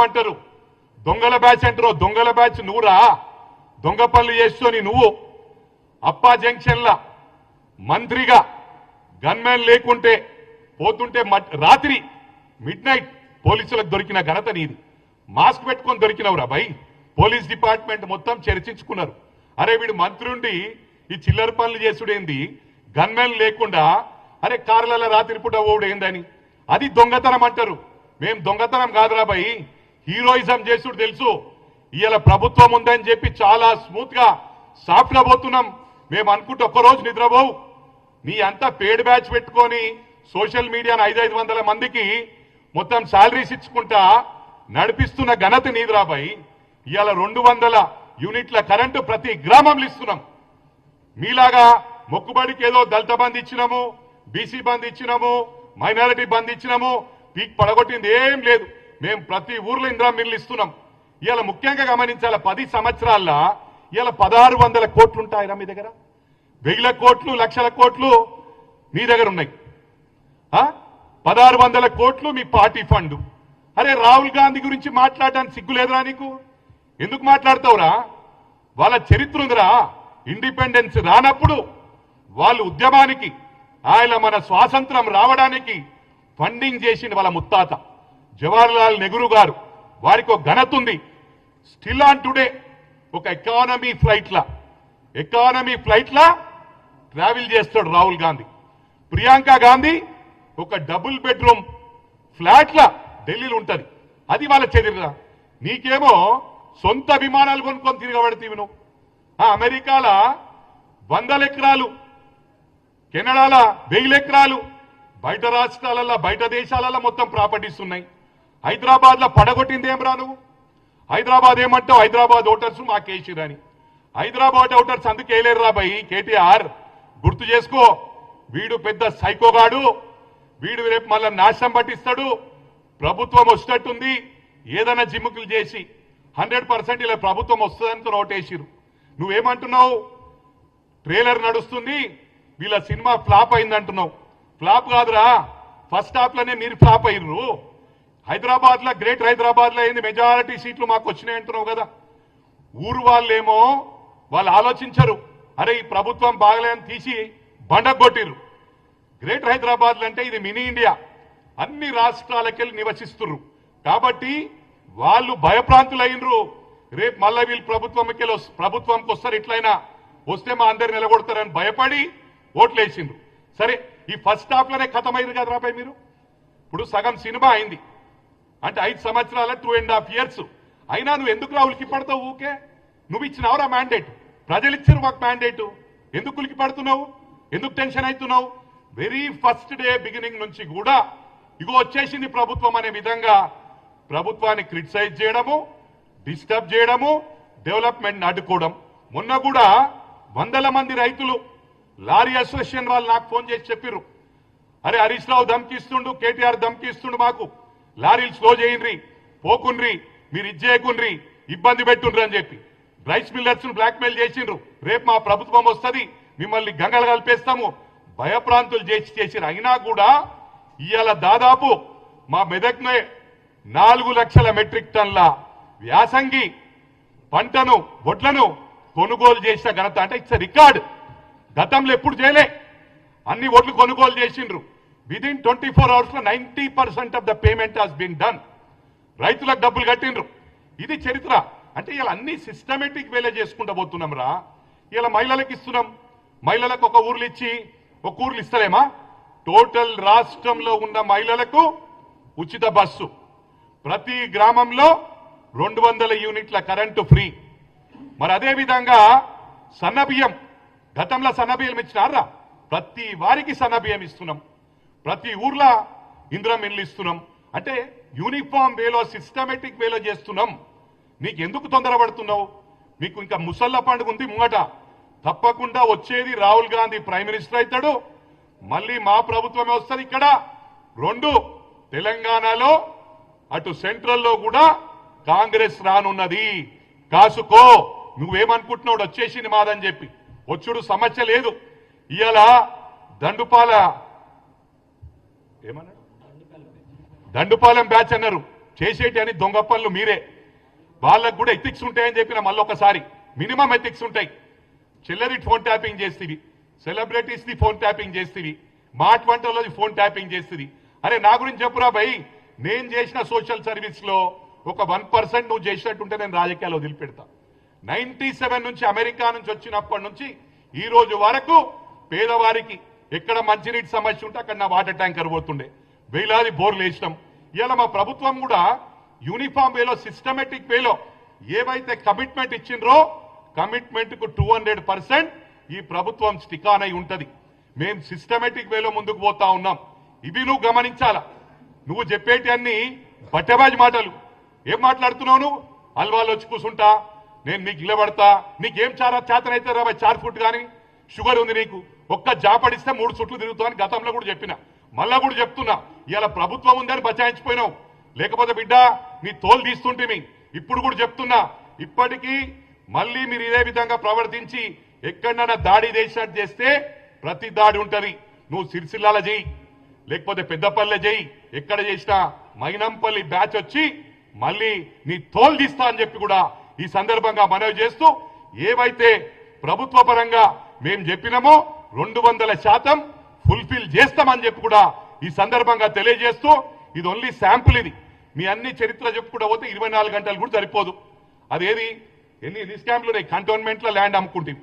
అంటారు, దొంగల బ్యాచ్ అంటారు. దొంగల బ్యాచ్ నువ్వురా, దొంగ పనులు చేస్తూని నువ్వు అప్పా జంక్షన్ల మంత్రిగా గన్మెన్ లేకుంటే పోతుంటే రాత్రి మిడ్ నైట్ పోలీసులకు దొరికిన ఘనత నీది. మాస్క్ పెట్టుకొని దొరికినవురా భయ్. పోలీస్ డిపార్ట్మెంట్ మొత్తం చర్చించుకున్నారు, అరే వీడు మంత్రి ఉండి ఈ చిల్లర పనులు చేసుడేంది, గన్మెన్ లేకుండా అరే కార్లలో రాత్రి పూట ఓడేందని. అది దొంగతనం అంటారు. మేం దొంగతనం కాదురా భయ్, హీరోయిజం చేసుడు తెలుసు. ఇవాళ ప్రభుత్వం ఉందని చెప్పి చాలా స్మూత్ గా సాఫ్ట్ గా పోతున్నాం. మేము అనుకుంటే ఒక్కరోజు నిద్రపోవు. నీ అంతా పేడ్ బ్యాచ్ పెట్టుకొని సోషల్ మీడియాను 500 మందికి మొత్తం శాలరీస్ ఇచ్చుకుంటా నడిపిస్తున్న ఘనత నీదిరా భయ్. ఇవాళ 200 యూనిట్ల కరెంటు ప్రతి గ్రామంలో ఇస్తున్నాం. మీలాగా మొక్కుబడికి ఏదో దళిత బంద్ ఇచ్చినాము, బీసీ బంద్ ఇచ్చినాము, మైనారిటీ బంద్ ఇచ్చినాము, పీక్ పడగొట్టింది ఏం లేదు. మేము ప్రతి ఊర్లో ఇందిరా మిల్లు ఇస్తున్నాం. ఇవాళ ముఖ్యంగా గమనించాల 10 సంవత్సరాల్లో ఇవాళ 1600 కోట్లు ఉంటాయిరా మీ దగ్గర. 1000 కోట్లు, లక్షల కోట్లు మీ దగ్గర ఉన్నాయి. 1600 కోట్లు మీ పార్టీ ఫండ్. అరే రాహుల్ గాంధీ గురించి మాట్లాడడానికి సిగ్గులేదురా నీకు? ఎందుకు మాట్లాడతావురా? వాళ్ళ చరిత్ర ఉందిరా. ఇండిపెండెన్స్ రానప్పుడు వాళ్ళు ఉద్యమానికి, ఆయన మన స్వాతంత్రం రావడానికి ఫండింగ్ చేసిన వాళ్ళ ముత్తాత జవహర్లాల్ నెహ్రూ గారు. వారికి ఒక ఘనత ఉంది. స్టిల్ ఆన్ టుడే ఒక ఎకానమీ ఫ్లైట్లా ట్రావెల్ చేస్తాడు రాహుల్ గాంధీ. ప్రియాంక గాంధీ ఒక డబుల్ బెడ్రూమ్ ఫ్లాట్లా ఢిల్లీలో ఉంటది. అది వాళ్ళ చరిత్ర. నీకేమో సొంత విమానాలు కొనుక్కొని తిరగబడితీవి నువ్వు. అమెరికాల 100 ఎకరాలు, కెనడాల 1000 ఎకరాలు, బయట రాష్ట్రాలలో బయట దేశాలలో మొత్తం ప్రాపర్టీస్ ఉన్నాయి. హైదరాబాద్ లో పడగొట్టింది ఏమరా నువ్వు? హైదరాబాద్ ఏమంటావు? హైదరాబాద్ ఓటర్స్ మాకేసిరని. హైదరాబాద్ ఓటర్స్ అందుకే వేయలేరు రా భయ్. కేటీఆర్ గుర్తు చేసుకో, వీడు పెద్ద సైకోగాడు, వీడు రేపు మళ్ళా నాశనం పట్టిస్తాడు. ప్రభుత్వం వచ్చేటట్టుంది, ఏదైనా జిమ్ముకులు చేసి 100% ఇలా ప్రభుత్వం వస్తుందని ఓటేసిరు. నువ్వేమంటున్నావు? ట్రైలర్ నడుస్తుంది, వీళ్ళ సినిమా ఫ్లాప్ అయిందంటున్నావు. ఫ్లాప్ కాదురా, ఫస్ట్ హాఫ్ లోనే మీరు ఫ్లాప్ అయ్యారు. హైదరాబాద్ లో, గ్రేటర్ హైదరాబాద్ లో అయింది, మెజారిటీ సీట్లు మాకు వచ్చినాయి అంటున్నావు కదా. ఊరు వాళ్ళేమో వాళ్ళు ఆలోచించరు, అరే ఈ ప్రభుత్వం బాగలేదని తీసి బండగొట్టిరు. గ్రేటర్ హైదరాబాద్ లో అంటే ఇది మినీ ఇండియా, అన్ని రాష్ట్రాలకెళ్ళి నివసిస్తున్నారు కాబట్టి వాళ్ళు భయప్రాంతులైనరు. రేపు మళ్ళా వీళ్ళు ప్రభుత్వంకి వస్తారు, ఇట్లయినా వస్తే మా అందరు నిలబడతారని భయపడి ఓట్లేసిండ్రు. సరే, ఈ ఫస్ట్ హాఫ్ లోనే ఖతమైంది కదా రాబాయ్ మీరు. ఇప్పుడు సగం సినిమా అయింది అంటే 5 సంవత్సరాల 2.5 years అయినా నువ్వు ఎందుకు ఉలికి పడతావు? ఊకే నువ్వు ఇచ్చినావురా మ్యాండేట్, ప్రజలు ఇచ్చారు మాకు మ్యాండేట్. ఎందుకు ఉలికి పడుతున్నావు? ఎందుకు టెన్షన్ అవుతున్నావు? వెరీ ఫస్ట్ డే బిగినింగ్ నుంచి కూడా ఇగో వచ్చేసింది ప్రభుత్వం అనే విధంగా ప్రభుత్వాన్ని క్రిటిసైజ్ చేయడము, డిస్టర్బ్ చేయడము, డెవలప్మెంట్ అడ్డుకోవడం. మొన్న కూడా 100 మంది రైతులు లారీ అసోసియేషన్ వాళ్ళు నాకు ఫోన్ చేసి చెప్పిర్రు, అరే హరీష్ రావు ధమ్కిస్తుండు, కేటీఆర్ ధమ్కిస్తుండు, మాకు లారీలు స్లో చేయండి, పోకుండ్రి, మీరు ఇచ్చేయకుండ్రి, ఇబ్బంది పెట్టుండ్రి అని చెప్పి రైస్ మిల్లర్స్ ను బ్లాక్ మెయిల్ చేసిండ్రు. రేపు మా ప్రభుత్వం వస్తుంది, మిమ్మల్ని గంగలు కలిపేస్తాము, భయప్రాంతులు చేసిరు. అయినా కూడా ఇవాళ దాదాపు మా మెదక్నే 4 లక్షల మెట్రిక్ టన్ల వ్యాసంగి పంటను, వడ్లను కొనుగోలు చేసిన ఘనత అంటే ఇట్స్ రికార్డ్. గతంలో ఎప్పుడు చేయలే. అన్ని ఓట్లు కొనుగోలు చేసిండ్రు. విదిన్ 24 hours లో 90% of the payment has been done. రైతులకు డబ్బులు కట్టిండ్రు. ఇది చరిత్ర. అంటే ఇలా అన్ని సిస్టమేటిక్ వేలే చేసుకుంటూ పోతున్నాం రా. ఇలా మహిళలకు ఇస్తున్నాం, మహిళలకు ఒక ఊర్లు ఇచ్చి ఒక ఊర్లు ఇస్తలేమా? టోటల్ రాష్ట్రంలో ఉన్న మహిళలకు ఉచిత బస్సు, ప్రతి గ్రామంలో 200 యూనిట్ల కరెంటు ఫ్రీ. మరి అదే విధంగా సన్నబియ్యం, గతంలో సన్నబియ్యం ఇచ్చినారా? ప్రతి వారికి సన్నబియ్యం ఇస్తున్నాం, ప్రతి ఊర్లో ఇందిరా మిల్లు ఇస్తున్నాం. అంటే యూనిఫామ్ వేలో, సిస్టమేటిక్ వేలో చేస్తున్నాం. నీకు ఎందుకు తొందరపడుతున్నావు? మీకు ఇంకా ముసళ్ళ పండుగ ఉంది ముంగట. తప్పకుండా వచ్చేది రాహుల్ గాంధీ ప్రైమ్ మినిస్టర్ అవుతాడు, మళ్ళీ మా ప్రభుత్వమే వస్తుంది. ఇక్కడ 2 తెలంగాణలో, అటు సెంట్రల్లో కూడా కాంగ్రెస్ రానున్నది. కాసుకో. నువ్వేమనుకుంటున్నావు వచ్చేసింది మాదని చెప్పి? వచ్చుడు సమస్య లేదు. ఇవాళ దండుపాలెం బ్యాచ్ అన్నారు, చేసేటి అని దొంగ పనులు మీరే. వాళ్ళకు కూడా ఎథిక్స్ ఉంటాయని చెప్పిన మళ్ళొకసారి, మినిమం ఎథిక్స్ ఉంటాయి. చెల్లెది ఫోన్ ట్యాపింగ్ చేస్తుంది, సెలబ్రిటీస్ ది ఫోన్ ట్యాపింగ్ చేస్తుంది, మాట్ వంటలది ఫోన్ ట్యాపింగ్ చేస్తుంది. అరే నా గురించి చెప్పురా భయ్, నేను చేసిన సోషల్ సర్వీస్ లో ఒక 1% నువ్వు చేసినట్టుంటే నేను రాజకీయాలు వదిలిపెడతా. 97 నుంచి అమెరికా నుంచి వచ్చినప్పటి నుంచి ఈ రోజు వరకు పేదవారికి ఎక్కడ మంచినీటి సమస్య ఉంటే అక్కడ నా వాటర్ ట్యాంకర్ పోతుండే, వేలాది బోర్లు వేసినాం. ఇలా మా ప్రభుత్వం కూడా యూనిఫామ్ వేలో, సిస్టమేటిక్ వేలో ఏవైతే కమిట్మెంట్ ఇచ్చిండ్రో కమిట్మెంట్ కు 200% ఈ ప్రభుత్వం స్టిక్ ఆన్ అయి ఉంటది. మేము సిస్టమేటిక్ వేలో ముందుకు పోతా ఉన్నాం. ఇవి నువ్వు గమనించాలా. నువ్వు చెప్పేటి అన్ని బట్టబాజి మాటలు. ఏం మాట్లాడుతున్నావు నువ్వు? అల్వాలో వచ్చి కూర్చుంటా, నేను నీకు నిలబడతా, నీకేం చేతనైతే రా 4 ఫుట్ కానీ షుగర్ ఉంది నీకు, ఒక్క జాపడిస్తే 3 చుట్లు తిరుగుతావు అని గతంలో కూడా చెప్పిన, మళ్ళా కూడా చెప్తున్నా. ఇవాళ ప్రభుత్వం ఉందని బచాయించిపోయినావు, లేకపోతే బిడ్డ నీ తోలు తీస్తుంటే. ఇప్పుడు కూడా చెప్తున్నా, ఇప్పటికీ మళ్ళీ మీరు ఇదే విధంగా ప్రవర్తించి ఎక్కడైనా దాడి చేసినట్టు చేస్తే ప్రతి దాడి ఉంటది. నువ్వు సిరిసిల్లాల చేయి, లేకపోతే పెద్దపల్లె చేయి, ఎక్కడ చేసినా మైనంపల్లి బ్యాచ్ వచ్చి మళ్ళీ నీ తోలు తీస్తా అని చెప్పి కూడా ఈ సందర్భంగా మనవి చేస్తూ, ఏవైతే ప్రభుత్వ పరంగా మేము చెప్పినామో 200% ఫుల్ఫిల్ చేస్తామని చెప్పి కూడా ఈ సందర్భంగా తెలియజేస్తూ, ఇది ఓన్లీ శాంపుల్. ఇది మీ అన్ని చరిత్ర చెప్పుకుంటూ పోతే 24 గంటలు కూడా సరిపోదు. అదేది ఎన్ని స్కామ్లు ఉన్నాయి. కంటోన్మెంట్ లో ల్యాండ్ అమ్ముకుంటుంది,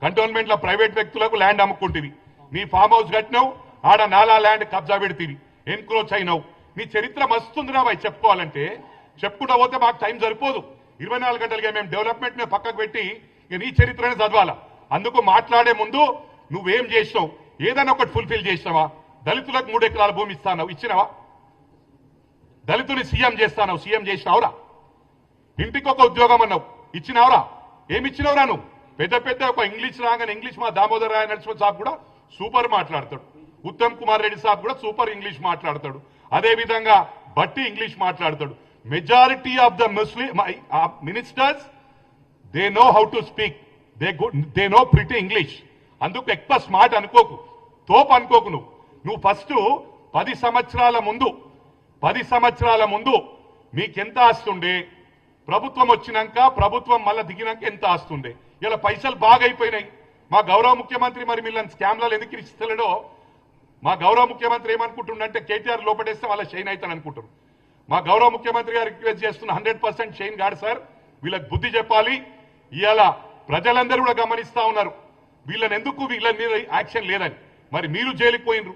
కంటోన్మెంట్ లో ప్రైవేట్ వ్యక్తులకు ల్యాండ్ అమ్ముకుంటుంది, నీ ఫామ్ హౌస్ కట్టినావు, ఆడ నాలా ల్యాండ్ కబ్జా పెడితే ఎన్క్రోచ్ అయినావు. నీ చరిత్ర మస్తుందిరా భయ్, చెప్పుకోవాలంటే చెప్పుకుంటూ పోతే మాకు టైం సరిపోదు. 24 గంటలుగా మేము డెవలప్మెంట్ ని పక్కకు పెట్టి ఇక నీ చరిత్రనే చదవాలా. అందుకు మాట్లాడే ముందు నువ్వేం చేసినావు, ఏదైనా ఒకటి ఫుల్ఫిల్ చేసినావా? దళితులకు 3 ఎకరాల భూమి ఇస్తావు, ఇచ్చినావా? దళితుని సీఎం చేస్తావు, సీఎం చేసినావురా? ఇంటికి ఒక ఉద్యోగం అన్నావు, ఇచ్చినావురా? ఏమి ఇచ్చినావురా నువ్వు? పెద్ద పెద్ద ఒక ఇంగ్లీష్ రాగానే, ఇంగ్లీష్ మా దామోదర్ రాయ నరసింహ సాబ్ కూడా సూపర్ మాట్లాడతాడు, ఉత్తమ్ కుమార్ రెడ్డి సాబ్ కూడా సూపర్ ఇంగ్లీష్ మాట్లాడతాడు, అదే విధంగా బట్టి ఇంగ్లీష్ మాట్లాడతాడు. Majority of the Muslim ministers they know how to speak, they know pretty English. అందుకు ఎక్కువ స్మార్ట్ అనుకోకు, తోపు అనుకోకు. నువ్వు ఫస్ట్ 10 సంవత్సరాల ముందు మీకెంత ఆస్తుండే, ప్రభుత్వం వచ్చినాక, ప్రభుత్వం మళ్ళీ దిగినాక ఎంత ఆస్తుండే. ఇలా పైసలు బాగా అయిపోయినాయి. మా గౌరవ ముఖ్యమంత్రి మరి మిమ్మల్ని స్కామ్లలో ఎందుకు ఇస్తలేడో, మా గౌరవ ముఖ్యమంత్రి ఏమనుకుంటుండంటే కేటీఆర్ లోపడేస్తే వాళ్ళ షైన్ అవుతాను అనుకుంటారు. మా గౌరవ ముఖ్యమంత్రి గారు రిక్వెస్ట్ చేస్తున్న 100% షైన్ కాదు సార్, వీళ్ళకి బుద్ధి చెప్పాలి. ఇవాళ ప్రజలందరూ కూడా గమనిస్తా ఉన్నారు వీళ్ళని ఎందుకు, వీళ్ళ మీద యాక్షన్ లేదని. మరి మీరు జైలుకి పోయినరు,